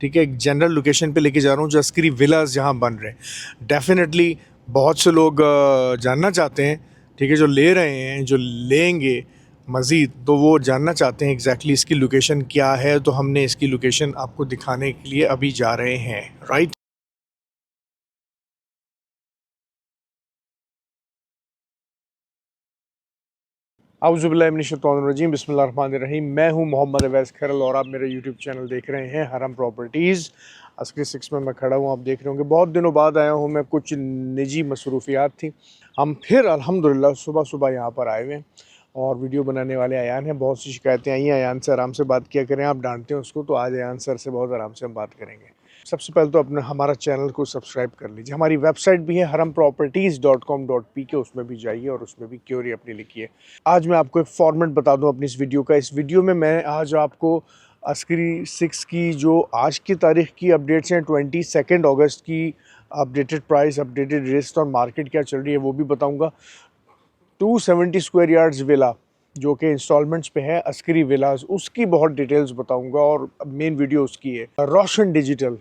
ठीक है, एक जनरल लोकेशन पे लेके जा रहा हूँ जो अस्करी विलास जहाँ बन रहे हैं। डेफिनेटली बहुत से लोग जानना चाहते हैं, ठीक है, जो ले रहे हैं, जो लेंगे मज़ीद, तो वो जानना चाहते हैं एग्जैक्टली इसकी लोकेशन क्या है। तो हमने इसकी लोकेशन आपको दिखाने के लिए अभी जा रहे हैं, राइट। आउज़ुबिल्लाहिमिनश्शैतानिर्रजीम, बिस्मिल्लाहिर्रहमानिर्रहीम। मैं हूं मोहम्मद अवैस खैरल और आप मेरे यूट्यूब चैनल देख रहे हैं हरम प्रॉपर्टीज़। अस्करी 6 में मैं खड़ा हूं, आप देख रहे होंगे। बहुत दिनों बाद आया हूं मैं, कुछ निजी मसरूफियात थी। हम फिर अल्हम्दुलिल्लाह सुबह सुबह यहाँ पर आए हुए हैं और वीडियो बनाने वाले अयान हैं। बहुत सी शिकायतें आई हैं, अयान से आराम से बात किया करें, आप डांटते हैं उसको, तो आज अयान सर से बहुत आराम से हम बात करेंगे। सबसे पहले तो अपना हमारा चैनल को सब्सक्राइब कर लीजिए। हमारी वेबसाइट भी है haramproperties.com.pk, उसमें भी जाइए और उसमें भी क्यूरी अपनी लिखिए। आज मैं आपको एक फॉर्मेट बता दूं अपनी इस वीडियो का। इस वीडियो में मैं आज आपको अस्करी 6 की जो आज की तारीख की अपडेट्स हैं, 22 अगस्त की अपडेटेड प्राइस, अपडेटेड लिस्ट और मार्केट क्या चल रही है वो भी बताऊंगा। 270 स्क्वायर यार्ड्स विला जो कि इंस्टॉलमेंट्स पे है, अस्करी विलास, उसकी बहुत डिटेल्स बताऊंगा और मेन वीडियो उसकी है। रोशन डिजिटल,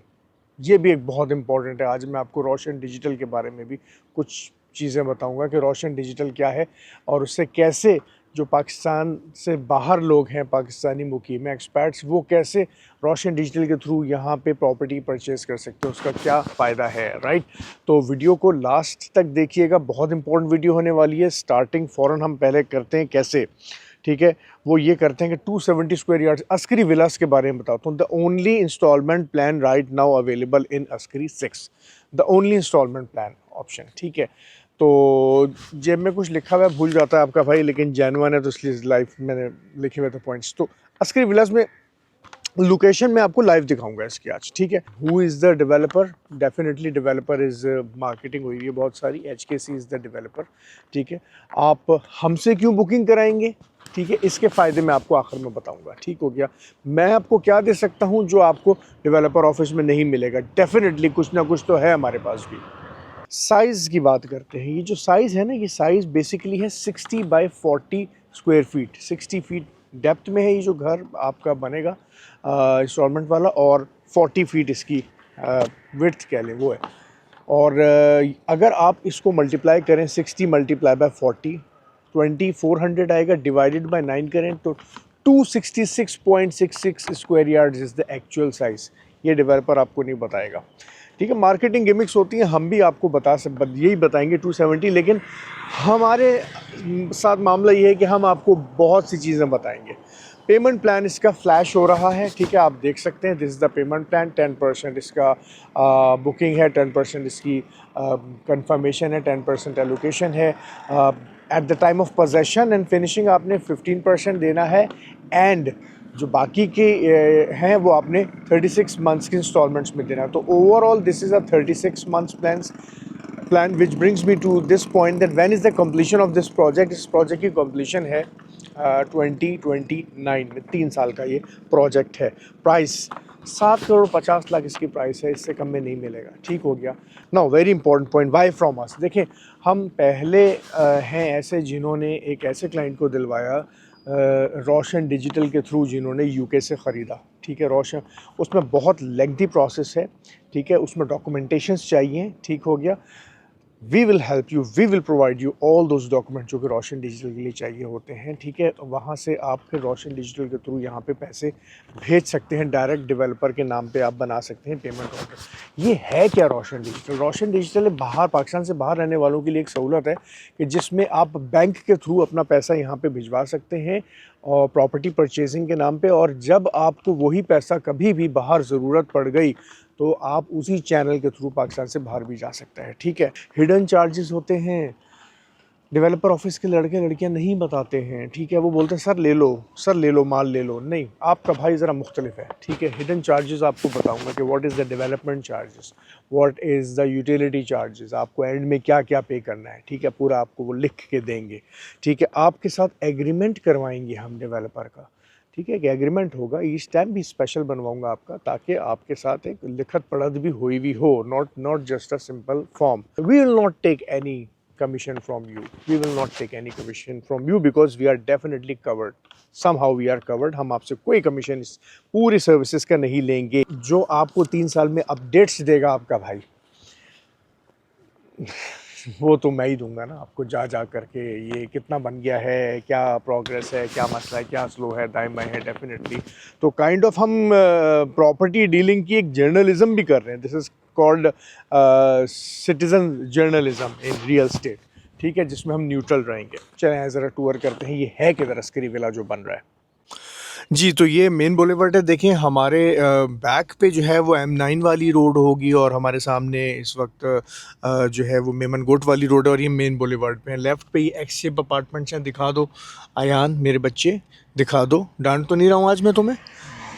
ये भी एक बहुत इंपॉर्टेंट है। आज मैं आपको रोशन डिजिटल के बारे में भी कुछ चीज़ें बताऊंगा कि रोशन डिजिटल क्या है और उससे कैसे जो पाकिस्तान से बाहर लोग हैं, पाकिस्तानी मुकीम एक्सपर्ट्स, वो कैसे रोशन डिजिटल के थ्रू यहाँ पे प्रॉपर्टी परचेज़ कर सकते हैं, उसका क्या फ़ायदा है, राइट। तो वीडियो को लास्ट तक देखिएगा, बहुत इंपॉर्टेंट वीडियो होने वाली है। स्टार्टिंग फ़ौरन हम पहले करते हैं कैसे, ठीक है, वो ये करते हैं कि 270 स्क्वायर यार्ड्स अस्करी विलास के बारे में बताता हूँ। The only instalment plan right now available in Askari 6, the only instalment plan option, ठीक है। तो जेब में कुछ लिखा हुआ है, भूल जाता है आपका भाई, लेकिन जेन्युइन है तो इसलिए लाइफ मैंने लिखे हुए थे पॉइंट्स। तो अस्करी विलास में लोकेशन मैं आपको लाइव दिखाऊंगा इसकी आज, ठीक है। Who is the developer? Definitely developer is, marketing हुई है बहुत सारी, HKC इज़ द डेवलपर, ठीक है। आप हमसे क्यों बुकिंग कराएंगे, ठीक है, इसके फ़ायदे मैं आपको आखिर में बताऊंगा, ठीक हो गया। मैं आपको क्या दे सकता हूं जो आपको डेवलपर ऑफिस में नहीं मिलेगा? डेफिनेटली कुछ ना कुछ तो है हमारे पास भी। साइज़ की बात करते हैं। ये जो साइज़ है ना, ये साइज़ बेसिकली है 60 by 40 square feet, 60 feet depth में है ये जो घर आपका बनेगा इंस्टॉलमेंट वाला, और 40 फीट इसकी विड्थ कह लें वो है। और अगर आप इसको मल्टीप्लाई करें, 60 मल्टीप्लाई बाय 40, 2400 आएगा, डिवाइडेड बाय 9 करें तो 266.66 square yards is the actual size. ये डेवलपर आपको नहीं बताएगा, ठीक है। मार्केटिंग गिमिक्स होती हैं, हम भी आपको यही बताएंगे 270, लेकिन हमारे साथ मामला ये है कि हम आपको बहुत सी चीज़ें बताएंगे। पेमेंट प्लान इसका फ्लैश हो रहा है, ठीक है, आप देख सकते हैं। This is the payment plan. 10% इसका बुकिंग है, 10% इसकी कंफर्मेशन है, 10% एलोकेशन है। At the time of possession and finishing आपने 15% देना है, एंड जो बाकी के हैं वो आपने 36 मंथ्स की इंस्टॉलमेंट्स में देना है। तो overall this is a 36 months plan which brings me to this point that when is the completion of this project. इस प्रोजेक्ट की कंप्लीशन है 2029 में, 3 साल का ये प्रोजेक्ट है। प्राइस 7 करोड़ 50 लाख इसकी प्राइस है, इससे कम में नहीं मिलेगा, ठीक हो गया। Now very important point, why from us. देखें, हम पहले हैं ऐसे जिन्होंने एक ऐसे क्लाइंट को दिलवाया रोशन डिजिटल के थ्रू, जिन्होंने यूके से ख़रीदा, ठीक है। रोशन, उसमें बहुत लेंथी प्रोसेस है, ठीक है, उसमें डॉक्यूमेंटेशंस चाहिए, ठीक हो गया। We will help you, we will provide you all those document जो कि रोशन डिजिटल के लिए चाहिए होते हैं, ठीक है। वहाँ से आप फिर रोशन डिजिटल के थ्रू यहाँ पे पैसे भेज सकते हैं, डायरेक्ट डेवलपर के नाम पे आप बना सकते हैं पेमेंट ऑर्डर। ये है क्या रोशन डिजिटल? रोशन डिजिटल बाहर, पाकिस्तान से बाहर रहने वालों के लिए एक सहूलत है कि जिसमें आप बैंक के थ्रू अपना पैसा यहाँ पे भिजवा सकते हैं और प्रॉपर्टी परचेजिंग के नाम पे, और जब आपको वही पैसा कभी भी बाहर ज़रूरत पड़ गई तो आप उसी चैनल के थ्रू पाकिस्तान से बाहर भी जा सकता है, ठीक है। हिडन चार्जेस होते हैं, डेवलपर ऑफिस के लड़के लड़कियां नहीं बताते हैं, ठीक है। वो बोलते हैं सर ले लो, सर ले लो, माल ले लो। नहीं, आपका भाई ज़रा मुख्तलिफ है, ठीक है। हिडन चार्जेस आपको बताऊंगा कि what is the development charges, what is the utility charges, आपको एंड में क्या क्या पे करना है, ठीक है, पूरा आपको वो लिख के देंगे, ठीक है। आपके साथ एग्रीमेंट करवाएंगे हम डेवलपर का, ठीक है, एक एग्रीमेंट होगा। ई स्टैम्प भी स्पेशल बनवाऊंगा आपका, ताकि आपके साथ एक लिखत पढ़त भी हुई भी हो, not just a simple form. We will not take any commission from you. We will not take any commission from you because we are definitely covered. Somehow we are covered. हम आपसे कोई कमीशन इस पूरी services का नहीं लेंगे. जो आपको 3 साल में अपडेट्स देगा आपका भाई, वो तो मैं ही दूंगा ना आपको, जा करके ये कितना बन गया है, क्या प्रोग्रेस है, क्या मसला है, क्या स्लो है, दाएं बाएं है. डेफिनेटली तो काइंड ऑफ हम प्रॉपर्टी डीलिंग की एक जर्नलिज्म भी कर रहे हैं. This is called citizen journalism in real estate. ठीक है, जिसमें हम न्यूट्रल रहेंगे. चलें ज़रा टूर करते हैं. ये है किधर अस्करी विला जो बन रहा है. जी, तो ये मेन बुलेवार्ड है. देखें हमारे बैक पे जो है वो M9 वाली रोड होगी और हमारे सामने इस वक्त जो है वो मेमन गोट वाली रोड है और ये मेन बुलेवार्ड पे है. लेफ़्ट पे ये एक्स शेप अपार्टमेंट्स हैं. दिखा दो आयान, मेरे बच्चे दिखा दो. डांट तो नहीं रहा हूँ आज मैं तुम्हें?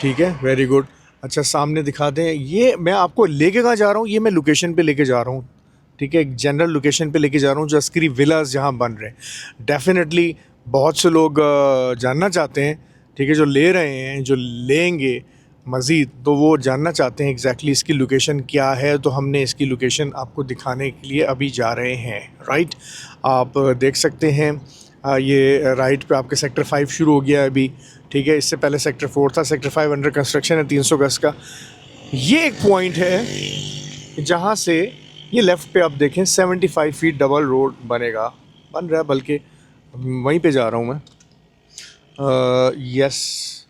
ठीक है, वेरी गुड. अच्छा, सामने दिखा दें. ये मैं आपको लेके कहाँ जा रहा हूँ, ये मैं लोकेशन पे लेके जा रहा हूँ. ठीक है, एक जनरल लोकेशन पे लेके जा रहा हूँ जो अस्करी विलास जहाँ बन रहे हैं. डेफिनेटली बहुत से लोग जानना चाहते हैं, ठीक है, जो ले रहे हैं, जो लेंगे मज़ीद, तो वो जानना चाहते हैं एग्जैक्टली इसकी लोकेशन क्या है. तो हमने इसकी लोकेशन आपको दिखाने के लिए अभी जा रहे हैं. राइट, आप देख सकते हैं ये राइट पे आपके सेक्टर 5 शुरू हो गया है अभी. ठीक है, इससे पहले सेक्टर 4 था. सेक्टर 5 अंडर कंस्ट्रक्शन है 300 गज का. ये एक पॉइंट है जहाँ से ये लेफ़्ट पे आप देखें 75 फीट डबल रोड बन रहा है, बल्कि वहीं पे जा रहा हूँ मैं. यस,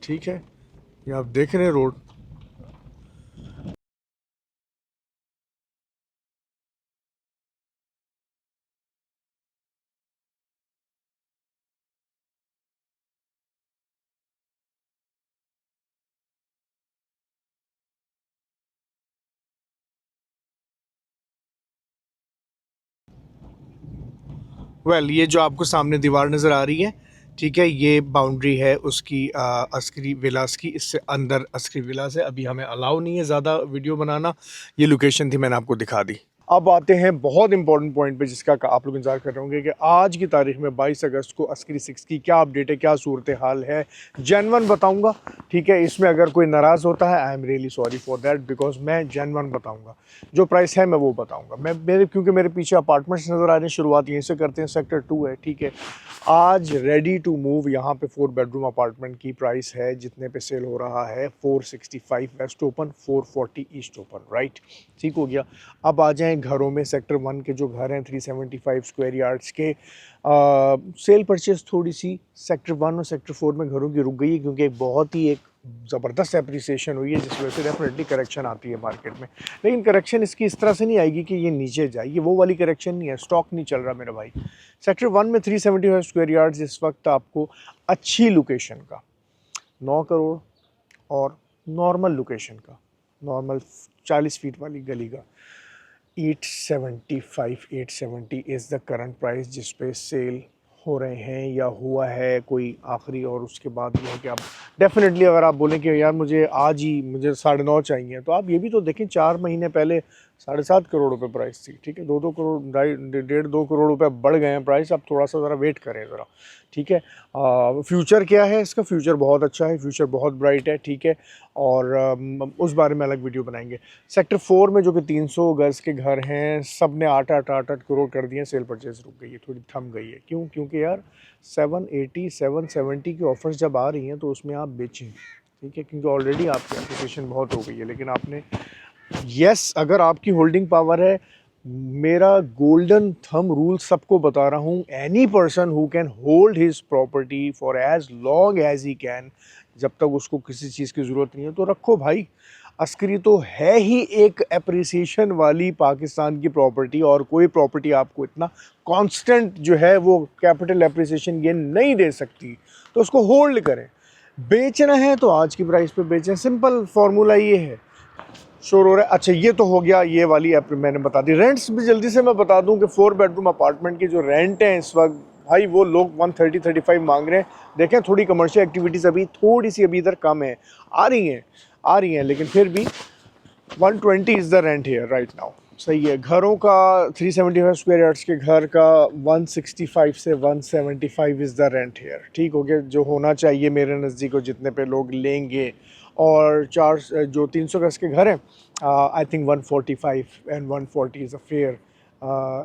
ठीक है, ये आप देख रहे हैं रोड. ये जो आपको सामने दीवार नज़र आ रही है, ठीक है, ये बाउंड्री है उसकी अस्करी विलास की. इससे अंदर अस्करी विलास है. अभी हमें अलाउ नहीं है ज़्यादा वीडियो बनाना. ये लोकेशन थी, मैंने आपको दिखा दी. अब आते हैं बहुत इंपॉर्टेंट पॉइंट पे जिसका आप लोग इंतजार कर रहे होंगे कि आज की तारीख में 22 अगस्त को अस्करी 6 की क्या अपडेट है, क्या सूरत हाल है. जेन्युइन बताऊंगा. ठीक है, इसमें अगर कोई नाराज़ होता है, I am really sorry for that, because मैं जेन्युइन बताऊंगा. जो प्राइस है मैं वो बताऊंगा. क्योंकि मेरे पीछे अपार्टमेंट्स नज़र आ रहे हैं. शुरुआत यहीं से करते हैं. सेक्टर 2 है. ठीक है, आज रेडी टू मूव यहाँ पे 4 बेडरूम अपार्टमेंट की प्राइस है जितने पे सेल हो रहा है 465 waste open, 440 east open. Right, ठीक हो गया. अब आ जाएं घरों में. सेक्टर 1 के जो घर हैं 375 स्क्वायर यार्ड्स के, सेल परचेज थोड़ी सी सेक्टर 1 और सेक्टर 4 में घरों की रुक गई है क्योंकि बहुत ही एक ज़बरदस्त एप्रिसिएशन हुई है जिस वजह से डेफिनेटली करेक्शन आती है मार्केट में. लेकिन करेक्शन इसकी इस तरह से नहीं आएगी कि ये नीचे जाए. ये वो वाली करेक्शन नहीं है. स्टॉक नहीं चल रहा मेरा भाई. सेक्टर 1 में 375 स्क्वायर यार्ड्स इस वक्त आपको अच्छी लोकेशन का 9 करोड़ और नॉर्मल लोकेशन का, नॉर्मल 40 फीट वाली गली का 870 इज़ द करंट प्राइस जिस पे सेल हो रहे हैं या हुआ है कोई आखिरी. और उसके बाद ये है कि आप डेफिनेटली अगर आप बोलें कि यार मुझे आज ही मुझे 9.5 चाहिए, तो आप ये भी तो देखें 4 महीने पहले 7.5 करोड़ रुपए प्राइस थी. ठीक है, 2 करोड़ 1.5-2 करोड़ रुपए बढ़ गए हैं प्राइस. आप थोड़ा सा ज़रा वेट करें ज़रा. ठीक है, फ्यूचर क्या है इसका? फ्यूचर बहुत अच्छा है, फ्यूचर बहुत ब्राइट है. ठीक है, और उस बारे में अलग वीडियो बनाएंगे. सेक्टर 4 में जो कि 300 गज़ के घर हैं, सब ने 8 करोड़ कर दिए. सेल परचेज रुक गई है, थोड़ी थम गई है. क्यों? क्योंकि यार 780 770 की ऑफर्स जब आ रही हैं तो उसमें आप बेचें. ठीक है, क्योंकि ऑलरेडी आपकी एप्लीकेशन बहुत हो गई है. लेकिन आपने अगर आपकी होल्डिंग पावर है, मेरा गोल्डन थंब रूल सबको बता रहा हूँ, any person who can hold his property for as long as he can, जब तक उसको किसी चीज़ की ज़रूरत नहीं है तो रखो भाई. अस्करी तो है ही एक एप्रिसिएशन वाली पाकिस्तान की प्रॉपर्टी, और कोई प्रॉपर्टी आपको इतना कांस्टेंट जो है वो कैपिटल एप्रिसिएशन गेन नहीं दे सकती. तो उसको होल्ड करें. बेचना है तो आज की प्राइस पे बेचें. सिंपल फार्मूला ये है. श्योर हो रहा है? अच्छा, ये तो हो गया ये वाली ऐप मैंने बता दी. रेंट्स भी जल्दी से मैं बता दूं कि 4 बेडरूम अपार्टमेंट की जो रेंट है इस वक्त भाई वो लोग 130-135 मांग रहे हैं. देखें थोड़ी कमर्शियल एक्टिविटीज़ अभी थोड़ी सी अभी इधर कम है, आ रही हैं, लेकिन फिर भी 120 is the rent here right now. सही है. घरों का 375 स्क्वायर यार्ड्स के घर का 165 से 175 इज़ द रेंट हियर. ठीक हो गया, जो होना चाहिए मेरे नज़दीक, जितने पे लोग लेंगे और चार जो 300 गज के घर हैं, I think 145 and 140 is a fair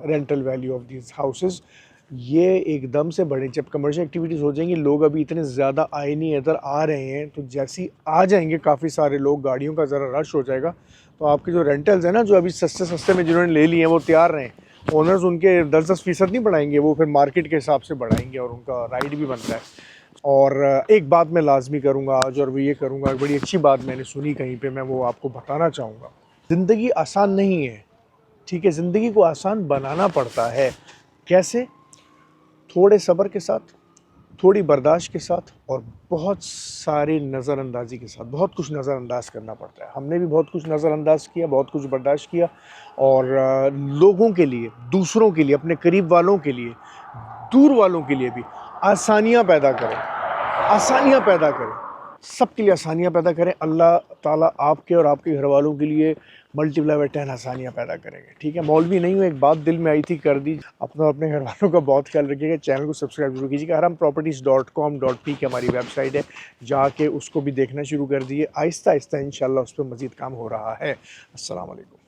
rental value of these houses. ये एकदम से बढ़े जब कमर्शियल एक्टिविटीज़ हो जाएंगी। लोग अभी इतने ज़्यादा आए नहीं, इधर आ रहे हैं, तो जैसे ही आ जाएंगे काफ़ी सारे लोग, गाड़ियों का ज़रा रश हो जाएगा, तो आपके जो रेंटल्स हैं ना, जो अभी सस्ते सस्ते में जिन्होंने ले लिए हैं वो तैयार रहें, ओनर्स उनके 10-10% नहीं बढ़ाएंगे, वो फिर मार्केट के हिसाब से बढ़ाएंगे और उनका राइट भी बनता है। और एक बात मैं लाजमी करूँगा आज, और वो ये करूँगा, बड़ी अच्छी बात मैंने सुनी कहीं पे, मैं वो आपको बताना चाहूँगा। ज़िंदगी आसान नहीं है, ठीक है, ज़िंदगी को आसान बनाना पड़ता है। कैसे? थोड़े सब्र के साथ, थोड़ी बर्दाश्त के साथ, और बहुत सारी नज़रअंदाज़ी के साथ। बहुत कुछ नज़रअंदाज करना पड़ता है। हमने भी बहुत कुछ नज़रअंदाज किया, बहुत कुछ बर्दाश्त किया, और लोगों के लिए, दूसरों के लिए, अपने करीब वालों के लिए, दूर वालों के लिए भी आसानियाँ पैदा करें, आसानियाँ पैदा करें, सबके लिए आसानियाँ पैदा करें। अल्लाह ताला आपके और आपके घर वालों के लिए मल्टीप्लाई बाय 10 आसानियाँ पैदा करेंगे, ठीक है। मौलवी नहीं हूँ, एक बात दिल में आई थी, कर दी। अपना अपने घर वालों का बहुत ख्याल रखिएगा। चैनल को सब्सक्राइब जरूर कीजिएगा। haramproperties.com.p की हमारी वेबसाइट है, जाके उसको भी देखना शुरू कर दिए। आहिस्ता आहिस्ता इंशाल्लाह उस पर मज़ीद काम हो रहा है। अस्सलाम वालेकुम।